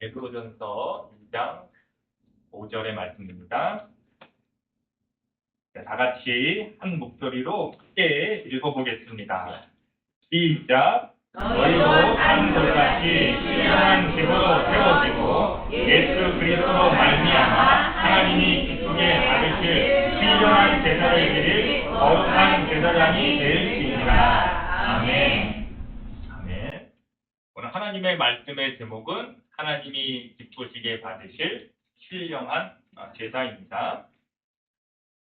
베드로전서 2장 5절의 말씀입니다. 다 같이 한 목소리로 크게 읽어보겠습니다. 시작. 너희도 한 돌같이 신령한 집으로 세워지고 예수 그리스도로 말미암아 하나님이 기쁘게 받으실 신령한 제사를 드릴 거룩한 제사장이 되실지니라. 아멘. 아멘. 오늘 하나님의 말씀의 제목은 하나님이 기쁘시게 받으실 신령한 제사입니다.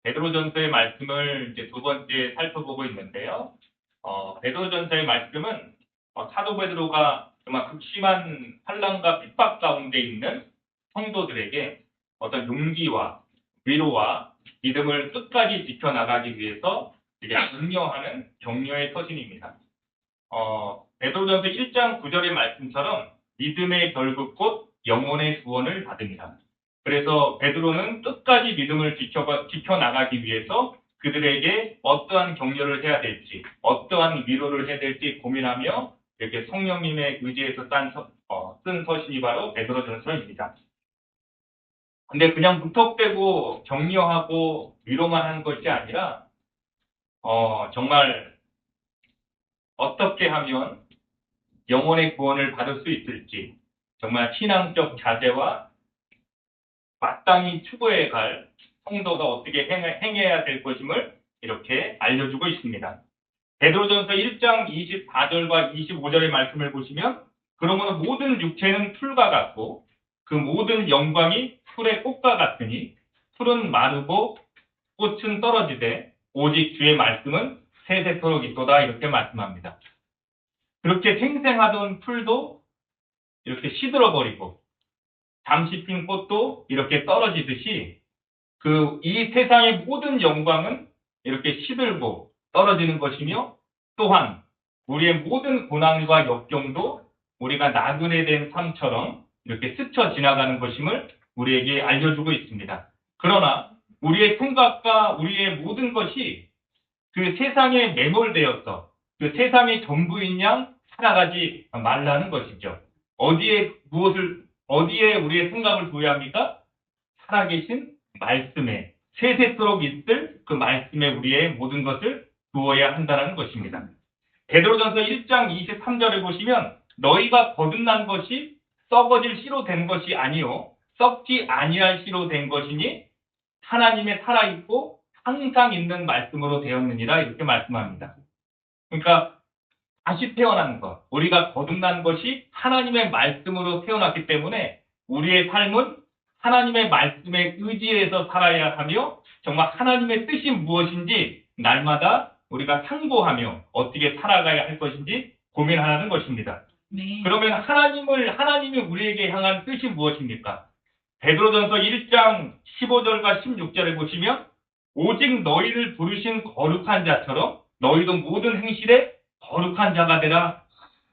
베드로전서의 말씀을 이제 두 번째 살펴보고 있는데요. 베드로전서의 말씀은 사도 베드로가 정말 극심한 환난과 핍박 가운데 있는 성도들에게 어떤 용기와 위로와 믿음을 끝까지 지켜나가기 위해서 이제 격려하는 격려의 서신입니다. 베드로전서 1장 9절의 말씀처럼 믿음의 결국 곧 영혼의 구원을 받습니다. 그래서 베드로는 끝까지 믿음을 지켜나가기 위해서 그들에게 어떠한 격려를 해야 될지, 어떠한 위로를 해야 될지 고민하며 이렇게 성령님의 의지에서 쓴 서신이 바로 베드로전서입니다. 근데 그냥 무턱대고 격려하고 위로만 하는 것이 아니라 정말 어떻게 하면 영혼의 구원을 받을 수 있을지 정말 신앙적 자세와 마땅히 추구해 갈 성도가 어떻게 행해야 될 것임을 이렇게 알려주고 있습니다. 베드로전서 1장 24절과 25절의 말씀을 보시면 그러므로 모든 육체는 풀과 같고 그 모든 영광이 풀의 꽃과 같으니 풀은 마르고 꽃은 떨어지되 오직 주의 말씀은 세세토록 있도다 이렇게 말씀합니다. 그렇게 생생하던 풀도 이렇게 시들어버리고 잠시 핀 꽃도 이렇게 떨어지듯이 이 세상의 모든 영광은 이렇게 시들고 떨어지는 것이며 또한 우리의 모든 고난과 역경도 우리가 나그네 된 삶처럼 이렇게 스쳐 지나가는 것임을 우리에게 알려주고 있습니다. 그러나 우리의 생각과 우리의 모든 것이 그 세상에 매몰되어서 그 세상의 전부인 양 살아가지 말라는 것이죠. 어디에 우리의 생각을 두어야 합니까? 살아계신 말씀에 세세토록 있을 그 말씀에 우리의 모든 것을 두어야 한다는 것입니다. 베드로전서 1장 23절에 보시면 너희가 거듭난 것이 썩어질 씨로 된 것이 아니요 썩지 아니할 씨로 된 것이니 하나님의 살아있고 항상 있는 말씀으로 되었느니라 이렇게 말씀합니다. 그러니까 다시 태어난 것, 우리가 거듭난 것이 하나님의 말씀으로 태어났기 때문에 우리의 삶은 하나님의 말씀에 의지해서 살아야 하며 정말 하나님의 뜻이 무엇인지 날마다 우리가 상고하며 어떻게 살아가야 할 것인지 고민하는 것입니다. 네. 그러면 하나님이 우리에게 향한 뜻이 무엇입니까? 베드로전서 1장 15절과 16절에 보시면 오직 너희를 부르신 거룩한 자처럼 너희도 모든 행실에 거룩한 자가 되라.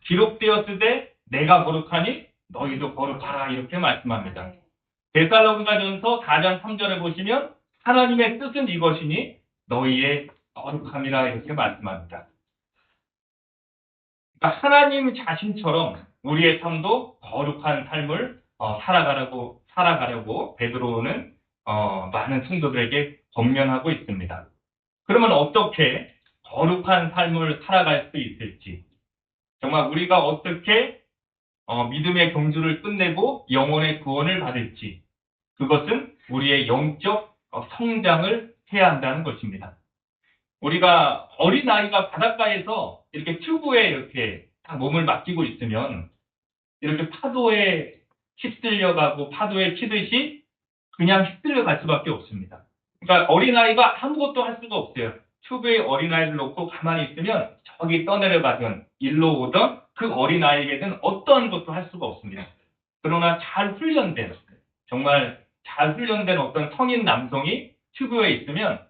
기록되었으되 내가 거룩하니 너희도 거룩하라 이렇게 말씀합니다. 데살로니가전서 4장 3절에 보시면 하나님의 뜻은 이것이니 너희의 거룩함이라 이렇게 말씀합니다. 그러니까 하나님 자신처럼 우리의 삶도 거룩한 삶을 살아가려고 베드로는 많은 성도들에게 권면하고 있습니다. 그러면 어떻게 거룩한 삶을 살아갈 수 있을지, 정말 우리가 어떻게 믿음의 경주를 끝내고 영혼의 구원을 받을지, 그것은 우리의 영적 성장을 해야 한다는 것입니다. 우리가 어린아이가 바닷가에서 이렇게 튜브에 이렇게 몸을 맡기고 있으면 이렇게 파도에 휩쓸려가고 파도에 치듯이 그냥 휩쓸려갈 수밖에 없습니다. 그러니까 어린아이가 아무것도 할 수가 없어요. 튜브에 어린아이를 놓고 가만히 있으면 저기 떠내려가든 일로 오던 그 어린아이에게는 어떠한 것도 할 수가 없습니다. 그러나 정말 잘 훈련된 어떤 성인 남성이 튜브에 있으면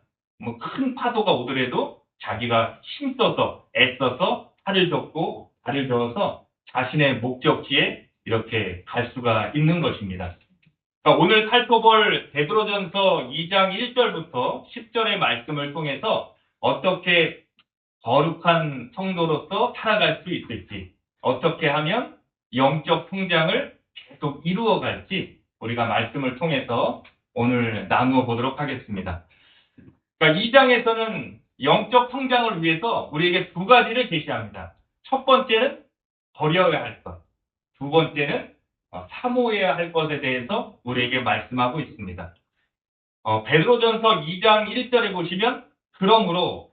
큰 파도가 오더라도 자기가 힘써서 애써서 팔을 젓고 발을 저어서 자신의 목적지에 이렇게 갈 수가 있는 것입니다. 오늘 살펴볼 베드로전서 2장 1절부터 10절의 말씀을 통해서 어떻게 거룩한 성도로서 살아갈 수 있을지, 어떻게 하면 영적 성장을 계속 이루어갈지 우리가 말씀을 통해서 오늘 나누어 보도록 하겠습니다. 그러니까 2장에서는 영적 성장을 위해서 우리에게 두 가지를 제시합니다. 첫 번째는 버려야 할 것, 두 번째는 사모해야 할 것에 대해서 우리에게 말씀하고 있습니다. 베드로전서 2장 1절에 보시면 그러므로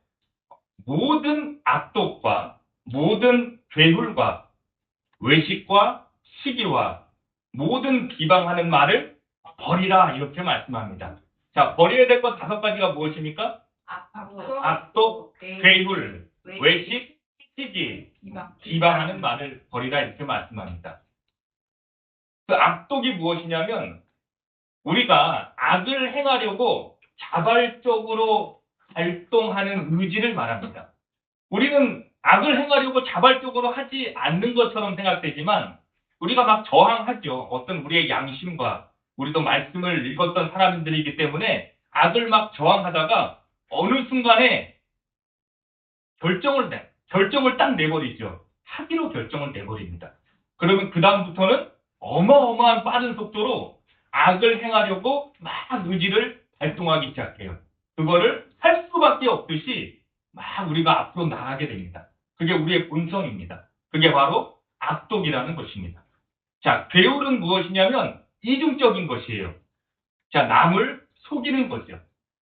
모든 악독과 모든 괴hul과 외식과 시기와 모든 비방하는 말을 버리라 이렇게 말씀합니다. 자, 버려야 될 것 5가지가 무엇입니까? 악독, 괴hul, 외식, 시기, 비방하는 말을 버리라 이렇게 말씀합니다. 그 악독이 무엇이냐면 우리가 악을 행하려고 자발적으로 활동하는 의지를 말합니다. 우리는 악을 행하려고 자발적으로 하지 않는 것처럼 생각되지만 우리가 막 저항하죠. 어떤 우리의 양심과 우리도 말씀을 읽었던 사람들이기 때문에 악을 막 저항하다가 어느 순간에 결정을 딱 내버리죠. 하기로 결정을 내버립니다. 그러면 그 다음부터는 어마어마한 빠른 속도로 악을 행하려고 막 의지를 발동하기 시작해요. 그거를 할 수밖에 없듯이 막 우리가 앞으로 나가게 됩니다. 그게 우리의 본성입니다. 그게 바로 악독이라는 것입니다. 자, 괴울은 무엇이냐면 이중적인 것이에요. 자, 남을 속이는 거죠.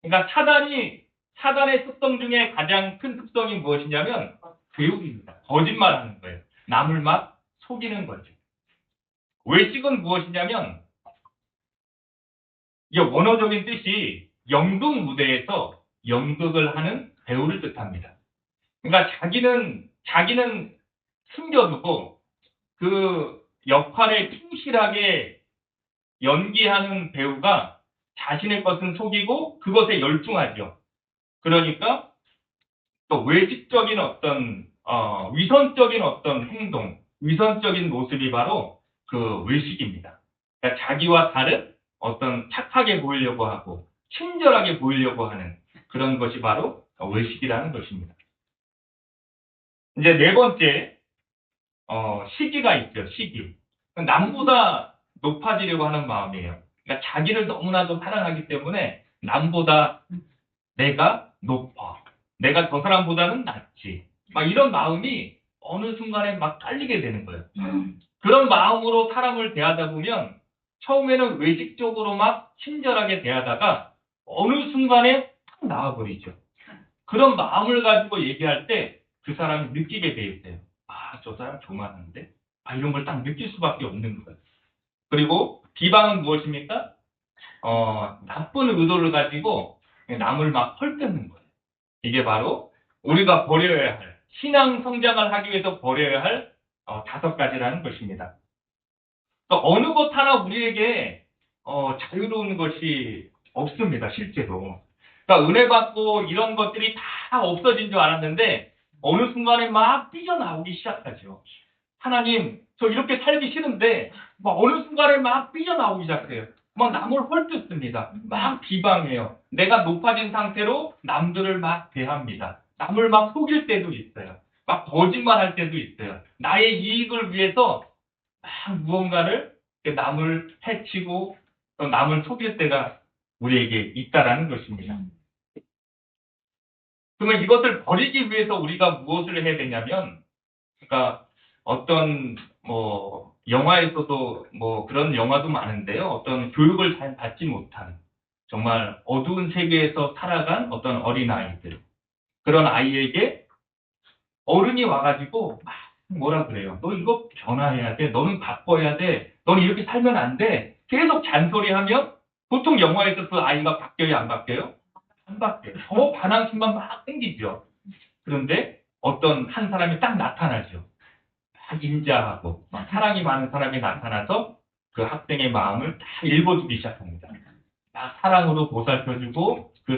그러니까 사단의 특성 중에 가장 큰 특성이 무엇이냐면 괴울입니다. 거짓말하는 거예요. 남을 막 속이는 거죠. 외식은 무엇이냐면 이 원어적인 뜻이 연극 무대에서 연극을 하는 배우를 뜻합니다. 그러니까 자기는 숨겨두고 그 역할에 충실하게 연기하는 배우가 자신의 것은 속이고 그것에 열중하죠. 그러니까 또 외식적인 위선적인 어떤 행동, 위선적인 모습이 바로 그 외식입니다. 그러니까 자기와 다른 어떤 착하게 보이려고 하고 친절하게 보이려고 하는 그런 것이 바로 외식이라는 것입니다. 이제 네 번째, 시기가 있죠. 시기. 남보다 높아지려고 하는 마음이에요. 그러니까 자기를 너무나도 사랑하기 때문에 남보다 내가 높아. 내가 저 사람보다는 낫지. 막 이런 마음이 어느 순간에 막 깔리게 되는 거예요. 그런 마음으로 사람을 대하다 보면 처음에는 외식적으로 막 친절하게 대하다가 어느 순간에 탁 나와버리죠. 그런 마음을 가지고 얘기할 때 그 사람이 느끼게 돼 있어요. 아, 저 사람 조만한데? 이런 걸 딱 느낄 수밖에 없는 거예요. 그리고 비방은 무엇입니까? 나쁜 의도를 가지고 남을 막 헐뜯는 거예요. 이게 바로 우리가 버려야 할, 신앙 성장을 하기 위해서 버려야 할 5가지라는 것입니다. 또 어느 것 하나 우리에게 자유로운 것이 없습니다. 실제로. 그러니까 은혜 받고 이런 것들이 다 없어진 줄 알았는데 어느 순간에 막 삐져나오기 시작하죠. 하나님, 저 이렇게 살기 싫은데 막 어느 순간에 막 삐져나오기 시작해요. 막 남을 헐뜯습니다. 막 비방해요. 내가 높아진 상태로 남들을 막 대합니다. 남을 막 속일 때도 있어요. 막 거짓말할 때도 있어요. 나의 이익을 위해서 막 무언가를 남을 해치고 또 남을 속일 때가 우리에게 있다라는 것입니다. 그러면 이것을 버리기 위해서 우리가 무엇을 해야 되냐면, 그러니까 어떤 영화에서도 그런 영화도 많은데요. 어떤 교육을 잘 받지 못한 정말 어두운 세계에서 살아간 어떤 어린아이들, 그런 아이에게 어른이 와가지고 막 뭐라 그래요. 너 이거 변화해야 돼. 너는 바꿔야 돼. 너는 이렇게 살면 안 돼. 계속 잔소리하면 보통 영화에서 그 아이가 바뀌어요, 안 바뀌어요? 안 바뀌어요. 더 반항심만 막 생기죠. 그런데 어떤 한 사람이 딱 나타나죠. 막 인자하고 막 사랑이 많은 사람이 나타나서 그 학생의 마음을 다 읽어주기 시작합니다. 막 사랑으로 보살펴주고 그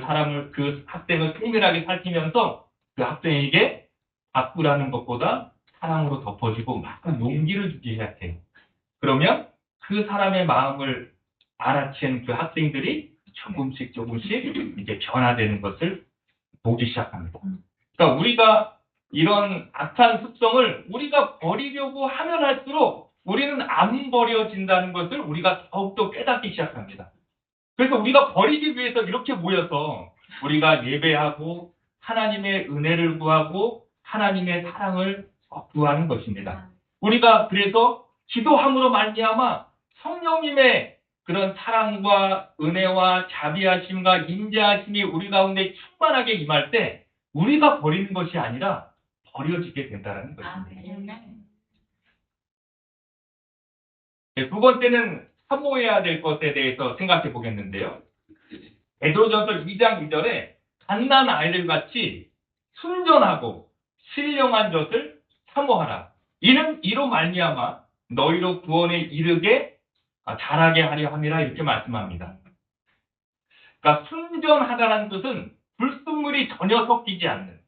학생을 세밀하게 살피면서 그 학생에게 바꾸라는 것보다 사랑으로 덮어주고 막 용기를 주기 시작해요. 그러면 그 사람의 마음을 알아챈 그 학생들이 조금씩 이제 변화되는 것을 보기 시작합니다. 그러니까 우리가 이런 악한 습성을 우리가 버리려고 하면 할수록 우리는 안 버려진다는 것을 우리가 더욱더 깨닫기 시작합니다. 그래서 우리가 버리기 위해서 이렇게 모여서 우리가 예배하고 하나님의 은혜를 구하고 하나님의 사랑을 구하는 것입니다. 우리가 그래서 기도함으로 말미암아 성령님의 그런 사랑과 은혜와 자비하심과 인자하심이 우리 가운데 충만하게 임할 때 우리가 버리는 것이 아니라 버려지게 된다는 것입니다. 네, 두 번째는 사모해야 될 것에 대해서 생각해 보겠는데요. 베드로전서 2장 2절에 갓난 아이들 같이 순전하고 신령한 것을 사모하라. 이는 이로 말미암아 너희로 구원에 이르게 잘하게 하려 함이라 이렇게 말씀합니다. 그러니까 순전하다는 뜻은 불순물이 전혀 섞이지 않는.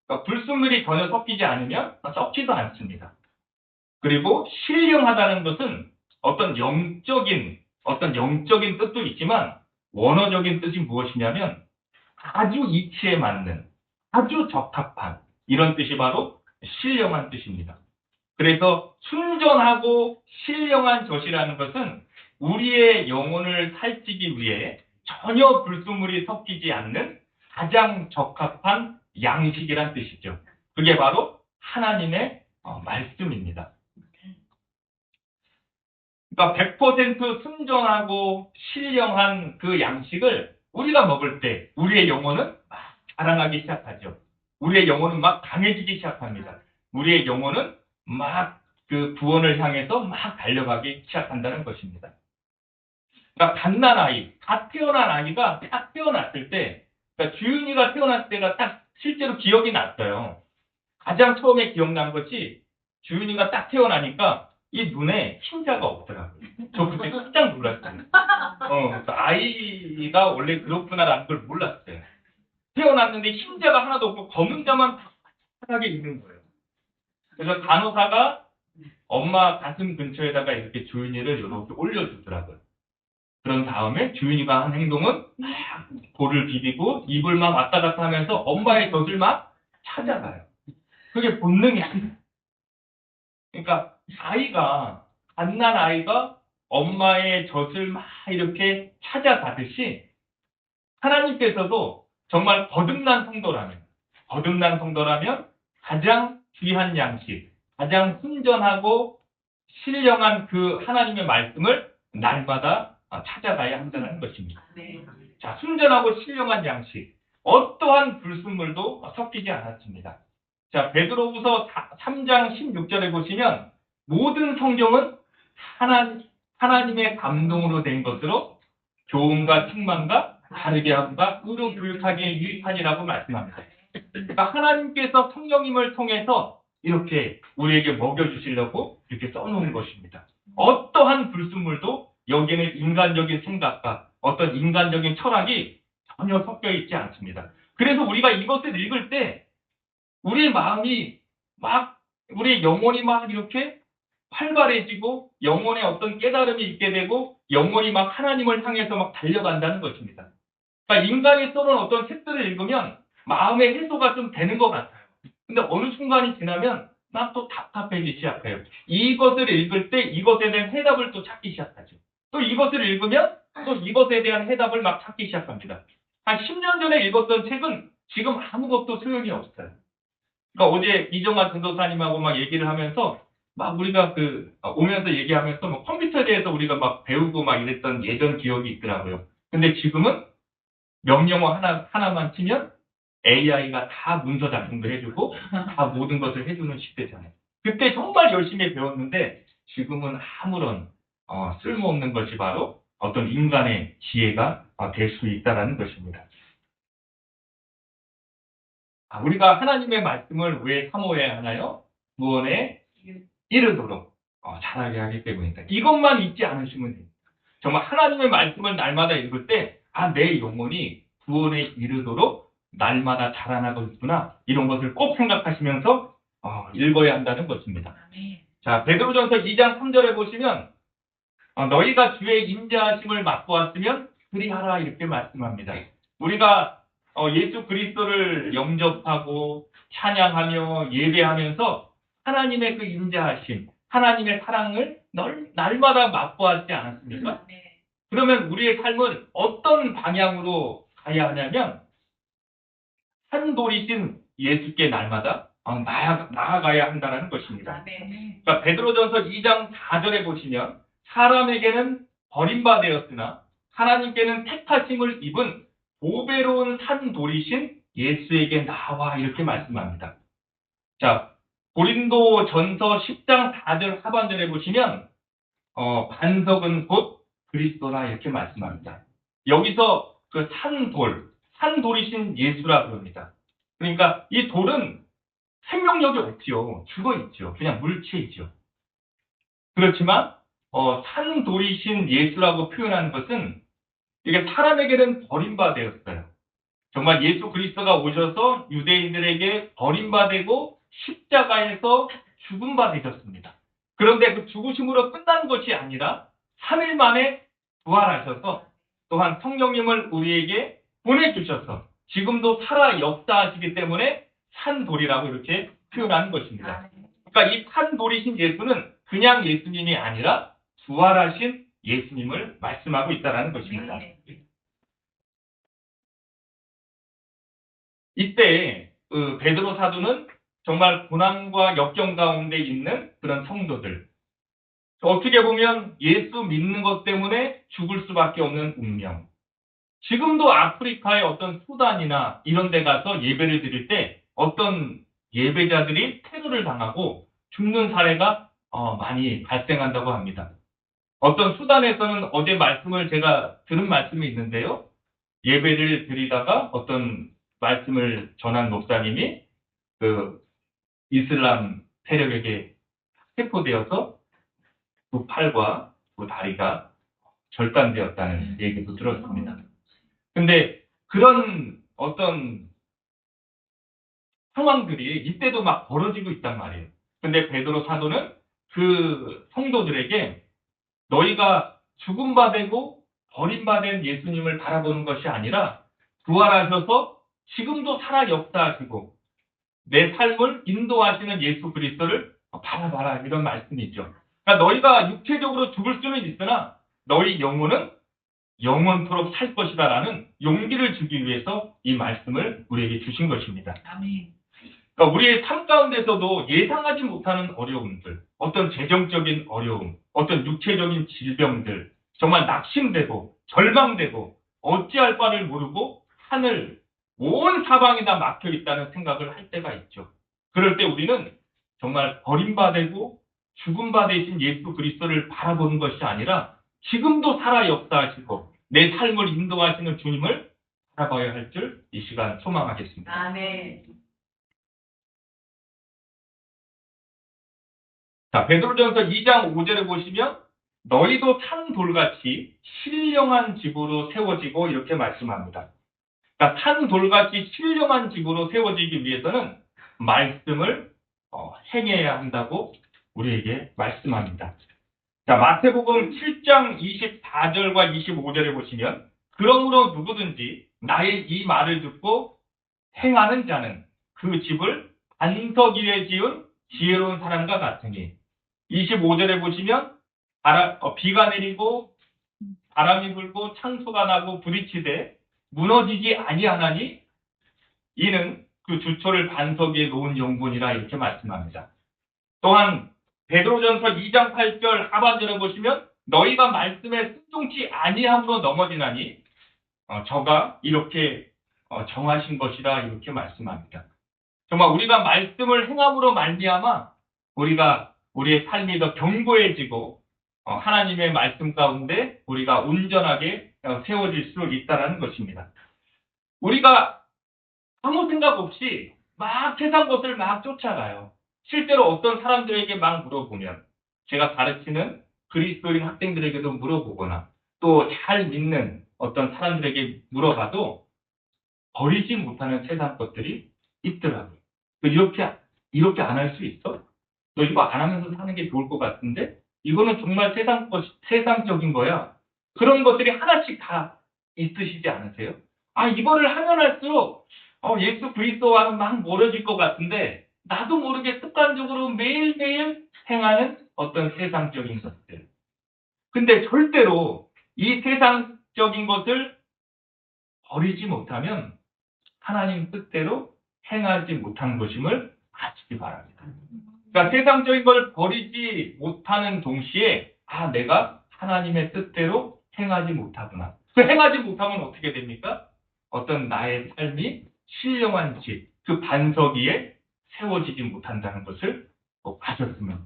그러니까 불순물이 전혀 섞이지 않으면 썩지도 않습니다. 그리고 신령하다는 것은 어떤 영적인 뜻도 있지만 원어적인 뜻이 무엇이냐면 아주 이치에 맞는, 아주 적합한 이런 뜻이 바로 신령한 뜻입니다. 그래서 순전하고 신령한 젖이라는 것은 우리의 영혼을 살찌기 위해 전혀 불순물이 섞이지 않는 가장 적합한 양식이란 뜻이죠. 그게 바로 하나님의 말씀입니다. 그러니까 100% 순전하고 신령한 그 양식을 우리가 먹을 때 우리의 영혼은 막 자랑하기 시작하죠. 우리의 영혼은 막 강해지기 시작합니다. 우리의 영혼은 막 그 구원을 향해서 막 달려가기 시작한다는 것입니다. 그러니까 갓난 아이, 갓 태어난 아이가 딱 태어났을 때, 그러니까 주윤이가 태어났을 때가 딱 실제로 기억이 났어요. 가장 처음에 기억난 것이 주윤이가 딱 태어나니까 이 눈에 흰자가 없더라고요. 저 그때 깜짝 놀랐어요. 아이가 원래 그렇구나라는 걸 몰랐어요. 태어났는데 흰자가 하나도 없고 검은 자만 편하게 있는 거예요. 그래서 간호사가 엄마 가슴 근처에다가 이렇게 주윤이를 이렇게 올려주더라고요. 그런 다음에 주윤이가 한 행동은 막 볼을 비비고 입을 막 왔다 갔다 하면서 엄마의 젖을 막 찾아가요. 그게 본능이 아니에요. 그러니까 갓난 아이가 엄마의 젖을 막 이렇게 찾아가듯이 하나님께서도 정말 거듭난 성도라면 가장 귀한 양식, 가장 순전하고 신령한 그 하나님의 말씀을 날마다 찾아가야 한다는 것입니다. 자, 순전하고 신령한 양식, 어떠한 불순물도 섞이지 않았습니다. 자, 베드로후서 3장 16절에 보시면 모든 성경은 하나님의 감동으로 된 것으로 교훈과 책망과 바르게 함과 의로 교육하기에 유익하니라고 말씀합니다. 그러니까 하나님께서 성령님을 통해서 이렇게 우리에게 먹여주시려고 이렇게 써놓은 것입니다. 어떠한 불순물도 여기에는 인간적인 생각과 어떤 인간적인 철학이 전혀 섞여 있지 않습니다. 그래서 우리가 이것을 읽을 때 우리의 마음이 우리의 영혼이 막 이렇게 활발해지고 영혼의 어떤 깨달음이 있게 되고 영혼이 막 하나님을 향해서 막 달려간다는 것입니다. 그러니까 인간이 써놓은 어떤 책들을 읽으면 마음의 해소가 좀 되는 것 같아요. 근데 어느 순간이 지나면 막 또 답답해지기 시작해요. 이것을 읽을 때 이것에 대한 해답을 또 찾기 시작하죠. 또 이것을 읽으면 또 이것에 대한 해답을 막 찾기 시작합니다. 한 10년 전에 읽었던 책은 지금 아무것도 소용이 없어요. 그러니까 어제 이정환 전도사님하고 막 얘기를 하면서 막 우리가 오면서 얘기하면서 뭐 컴퓨터에 대해서 우리가 막 배우고 막 이랬던 예전 기억이 있더라고요. 근데 지금은 명령어 하나만 치면 AI가 다 문서 작성도 해주고 다 모든 것을 해주는 시대잖아요. 그때 정말 열심히 배웠는데 지금은 아무런 쓸모없는 것이 바로 어떤 인간의 지혜가 될 수 있다는 것입니다. 우리가 하나님의 말씀을 왜 사모해야 하나요? 구원에 이르도록 잘하게 하기 때문입니다. 이것만 잊지 않으시면 됩니다. 정말 하나님의 말씀을 날마다 읽을 때 내 영혼이 구원에 이르도록 날마다 자라나고 있구나. 이런 것을 꼭 생각하시면서 읽어야 한다는 것입니다. 자, 베드로전서 2장 3절에 보시면 너희가 주의 인자하심을 맛보았으면 그리하라 이렇게 말씀합니다. 우리가 예수 그리스도를 영접하고 찬양하며 예배하면서 하나님의 그 인자하심, 하나님의 사랑을 날마다 맛보았지 않았습니까? 그러면 우리의 삶은 어떤 방향으로 가야 하냐면 산돌이신 예수께 날마다 나아가야 한다는 것입니다. 그러니까 베드로전서 2장 4절에 보시면 사람에게는 버림받았으나 하나님께는 택하심을 입은 보배로운 산돌이신 예수에게 나와 이렇게 말씀합니다. 자, 고린도전서 10장 4절 하반절에 보시면 반석은 곧 그리스도라 이렇게 말씀합니다. 여기서 그 산돌이신 예수라 그럽니다. 그러니까 이 돌은 생명력이 없지요. 죽어 있죠. 그냥 물체이죠. 그렇지만 산돌이신 예수라고 표현하는 것은 이게 사람에게는 버림받았어요. 정말 예수 그리스도가 오셔서 유대인들에게 버림받고 십자가에서 죽음바 되셨습니다. 그런데 그 죽으심으로 끝난 것이 아니라 3일 만에 부활하셔서 또한 성령님을 우리에게 보내주셔서 지금도 살아 역사하시기 때문에 산돌이라고 이렇게 표현하는 것입니다. 그러니까 이 산돌이신 예수는 그냥 예수님이 아니라 부활하신 예수님을 말씀하고 있다는 것입니다. 이때 베드로 사도는 정말 고난과 역경 가운데 있는 그런 성도들, 어떻게 보면 예수 믿는 것 때문에 죽을 수밖에 없는 운명. 지금도 아프리카의 어떤 수단이나 이런 데 가서 예배를 드릴 때 어떤 예배자들이 테러를 당하고 죽는 사례가 많이 발생한다고 합니다. 어떤 수단에서는 어제 말씀을 제가 들은 말씀이 있는데요. 예배를 드리다가 어떤 말씀을 전한 목사님이 그 이슬람 세력에게 체포되어서 두 팔과 두 다리가 절단되었다는 얘기도 들었습니다. 근데 그런 어떤 상황들이 이때도 막 벌어지고 있단 말이에요. 근데 베드로 사도는 그 성도들에게 너희가 죽음받고 버림받은 예수님을 바라보는 것이 아니라 부활하셔서 지금도 살아 역사하시고 내 삶을 인도하시는 예수 그리스도를 바라봐라 이런 말씀이죠. 그러니까 너희가 육체적으로 죽을 수는 있으나 너희 영혼은 영원토록 살 것이다라는 용기를 주기 위해서 이 말씀을 우리에게 주신 것입니다. 그러니까 우리의 삶 가운데서도 예상하지 못하는 어려움들, 어떤 재정적인 어려움, 어떤 육체적인 질병들, 정말 낙심되고 절망되고 어찌할 바를 모르고 하늘 온 사방이 다 막혀 있다는 생각을 할 때가 있죠. 그럴 때 우리는 정말 버림받고 죽음바 되신 예수 그리스도를 바라보는 것이 아니라 지금도 살아 역사하시고 내 삶을 인도하시는 주님을 바라봐야 할 줄 이 시간 소망하겠습니다. 아멘. 자, 베드로전서 2장 5절에 보시면 너희도 산 돌같이 신령한 집으로 세워지고 이렇게 말씀합니다. 그러니까 산 돌같이 신령한 집으로 세워지기 위해서는 말씀을 행해야 한다고 우리에게 말씀합니다. 자, 마태복음 7장 24절과 25절에 보시면 그러므로 누구든지 나의 이 말을 듣고 행하는 자는 그 집을 반석 위에 지은 지혜로운 사람과 같으니 25절에 보시면 비가 내리고 바람이 불고 창수가 나고 부딪히되 무너지지 아니하나니 이는 그 주초를 반석 위에 놓은 영분이라 이렇게 말씀합니다. 또한 베드로전서 2장 8절 하반절에 보시면 너희가 말씀에 순종치 아니함으로 넘어지나니 저가 이렇게 정하신 것이라 이렇게 말씀합니다. 정말 우리가 말씀을 행함으로 말미암아 우리가 우리의 삶이 더 견고해지고 하나님의 말씀 가운데 우리가 온전하게 세워질 수 있다는 것입니다. 우리가 아무 생각 없이 막 세상 것을 막 쫓아가요. 실제로 어떤 사람들에게 막 물어보면 제가 가르치는 그리스도인 학생들에게도 물어보거나 또 잘 믿는 어떤 사람들에게 물어봐도 버리지 못하는 세상 것들이 있더라고요. 이렇게 안 할 수 있어? 너 이거 안 하면서 사는 게 좋을 것 같은데? 이거는 정말 세상적인 거야. 그런 것들이 하나씩 다 있으시지 않으세요? 이거를 하면 할수록 예수 그리스도와는 막 멀어질 것 같은데 나도 모르게 습관적으로 매일매일 행하는 어떤 세상적인 것들. 근데 절대로 이 세상적인 것을 버리지 못하면 하나님 뜻대로 행하지 못한 것임을 아시기 바랍니다. 그러니까 세상적인 걸 버리지 못하는 동시에 내가 하나님의 뜻대로 행하지 못하구나. 그 행하지 못하면 어떻게 됩니까? 어떤 나의 삶이 신령한 집, 그 반석 위에 세워지지 못한다는 것을 꼭 아셨으면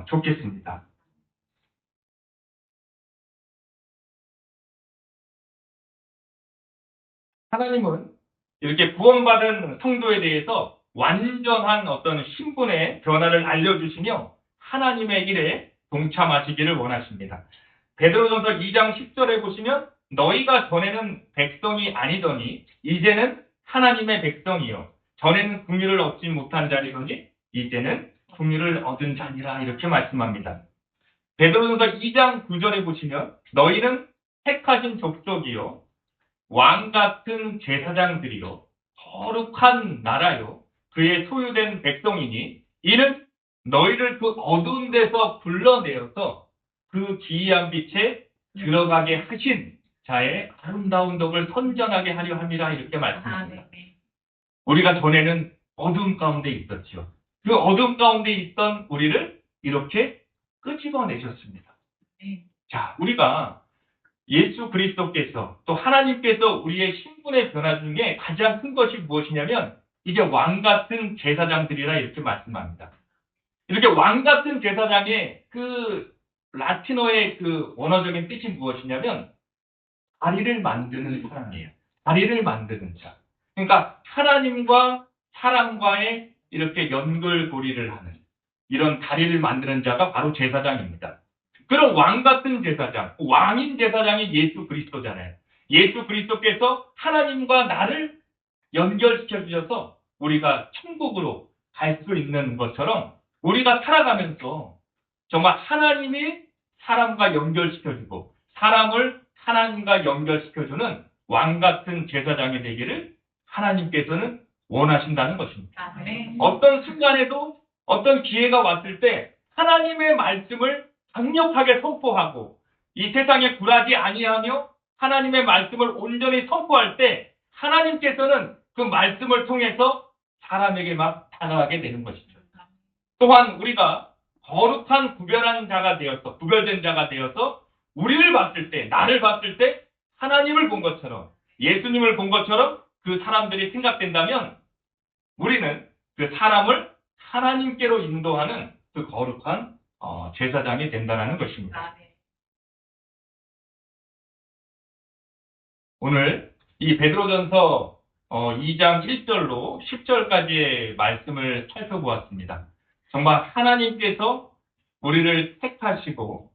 좋겠습니다. 하나님은 이렇게 구원받은 성도에 대해서 완전한 어떤 신분의 변화를 알려주시며 하나님의 일에 동참하시기를 원하십니다. 베드로전서 2장 10절에 보시면 너희가 전에는 백성이 아니더니 이제는 하나님의 백성이요 전에는 긍휼을 얻지 못한 자리더니 이제는 긍휼을 얻은 자니라 이렇게 말씀합니다. 베드로전서 2장 9절에 보시면 너희는 택하신 족속이요 왕 같은 제사장들이요 거룩한 나라요 그의 소유된 백성이니 이는 너희를 그 어두운 데서 불러내어서 그 기이한 빛에 들어가게 하신 자의 아름다운 덕을 선전하게 하려 함이라 이렇게 말씀합니다. 우리가 전에는 어두운 가운데 있었죠. 그 어두운 가운데 있던 우리를 이렇게 끄집어내셨습니다. 자, 우리가 예수 그리스도께서 또 하나님께서 우리의 신분의 변화 중에 가장 큰 것이 무엇이냐면 이게 왕 같은 제사장들이라 이렇게 말씀합니다. 이렇게 왕 같은 제사장의 그 라틴어의 그 원어적인 뜻이 무엇이냐면 다리를 만드는 사람이에요. 다리를 만드는 자. 그러니까 하나님과 사람과의 이렇게 연결고리를 하는 이런 다리를 만드는 자가 바로 제사장입니다. 그런 왕 같은 제사장, 왕인 제사장이 예수 그리스도잖아요. 예수 그리스도께서 하나님과 나를 연결시켜 주셔서 우리가 천국으로 갈 수 있는 것처럼 우리가 살아가면서 정말 하나님이 사람과 연결시켜주고 사람을 하나님과 연결시켜주는 왕 같은 제사장이 되기를 하나님께서는 원하신다는 것입니다. 어떤 순간에도 어떤 기회가 왔을 때 하나님의 말씀을 강력하게 선포하고 이 세상에 굴하지 아니하며 하나님의 말씀을 온전히 선포할 때 하나님께서는 그 말씀을 통해서 사람에게 막 다가가게 되는 것이죠. 또한 우리가 거룩한 구별된 자가 되어서 우리를 봤을 때, 나를 봤을 때 하나님을 본 것처럼 예수님을 본 것처럼 그 사람들이 생각된다면 우리는 그 사람을 하나님께로 인도하는 그 거룩한 제사장이 된다는 것입니다. 오늘 이 베드로전서 2장 1절로 10절까지의 말씀을 살펴보았습니다. 정말 하나님께서 우리를 택하시고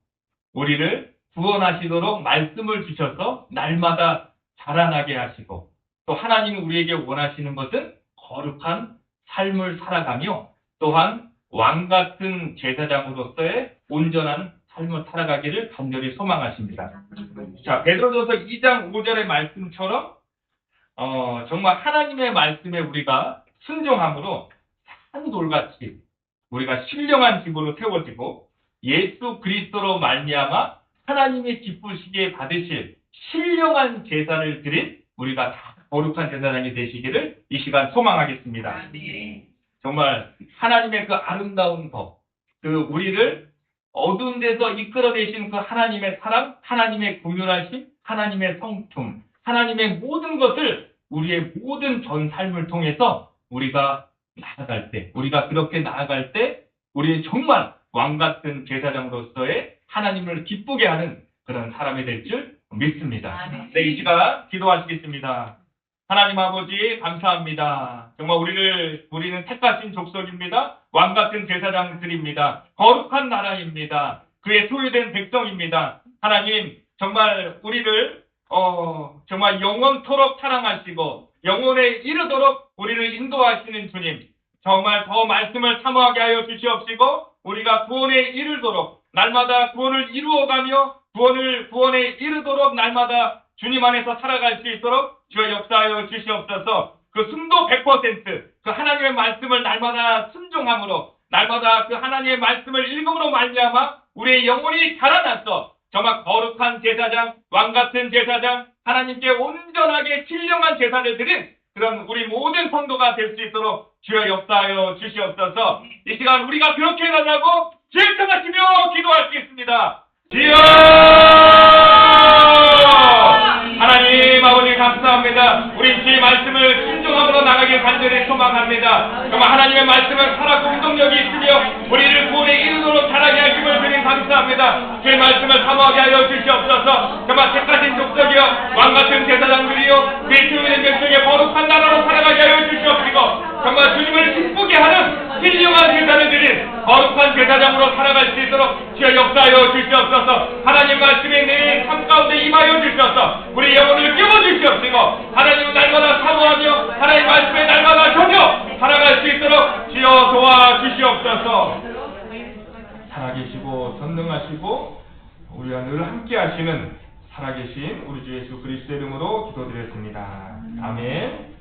우리를 구원하시도록 말씀을 주셔서 날마다 자라나게 하시고 또 하나님이 우리에게 원하시는 것은 거룩한 삶을 살아가며 또한 왕 같은 제사장으로서의 온전한 삶을 살아가기를 간절히 소망하십니다. 자, 베드로전서 2장 5절의 말씀처럼 정말 하나님의 말씀에 우리가 순종함으로 산돌같이 우리가 신령한 집으로 세워지고 예수 그리스도로 말미암아 하나님이 기쁘시기에 받으실 신령한 제사를 드린 우리가 다 거룩한 제사장이 되시기를 이 시간 소망하겠습니다. 정말 하나님의 그 아름다운 법, 그 우리를 어두운 데서 이끌어내신 그 하나님의 사랑, 하나님의 긍휼하심, 하나님의 성품, 하나님의 모든 것을 우리의 모든 전 삶을 통해서 우리가 그렇게 나아갈 때 우리는 정말 왕 같은 제사장으로서의 하나님을 기쁘게 하는 그런 사람이 될 줄 믿습니다. 네, 이 시간 기도하시겠습니다. 하나님 아버지 감사합니다. 정말 우리는 택하신 족속입니다. 왕 같은 제사장들입니다. 거룩한 나라입니다. 그의 소유된 백성입니다. 하나님 정말 우리를 정말 영원토록 사랑하시고 영원에 이르도록 우리를 인도하시는 주님, 정말 더 말씀을 사모하게 하여 주시옵시고 우리가 구원에 이르도록 날마다 구원을 이루어가며 구원에 이르도록 날마다 주님 안에서 살아갈 수 있도록 주여 역사하여 주시옵소서. 그 순도 100%, 그 하나님의 말씀을 날마다 순종함으로 날마다 그 하나님의 말씀을 읽음으로 말미암아 우리의 영혼이 자라나서 정말 거룩한 제사장, 왕같은 제사장, 하나님께 온전하게 신령한 제사를 드린 그런 우리 모든 성도가 될 수 있도록 주여 역사하여 주시옵소서. 이 시간 우리가 그렇게 해달라고 질청하시며 기도할 수 있습니다. 주여! 하나님 아버지 감사합니다. 우리 주의 말씀을 순종함으로 나가길 간절히 소망합니다. 정말 하나님의 말씀은 살아 공동력이 있으며 우리를 구원에 이르도록 자라게 하심을 주님 감사합니다. 주의 말씀을 사모하게 하여 주시옵소서. 정말 택하신 족속이여 왕같은 제사장들이여 그리스도인의 백성의 거룩한 나라로 살아가게 하여 주시옵시고 정말 주님을 기쁘게 하는 신령한 제사를 드린 거룩한 제사장으로 살아갈 수 있도록 주여 역사하여 주시옵소서. 하나님 말씀이 내 삶 가운데 임하여 주시옵소서. 우리 영혼을 깨워주시옵시고 하나님은 날마다 사모하며 하나님 말씀에 날마다 전혀 살아갈 수 있도록 주여 도와주시옵소서. 살아계시고 전능하시고 우리와 늘 함께 하시는 살아계신 우리 주 예수 그리스도의 이름으로 기도드렸습니다. 아멘.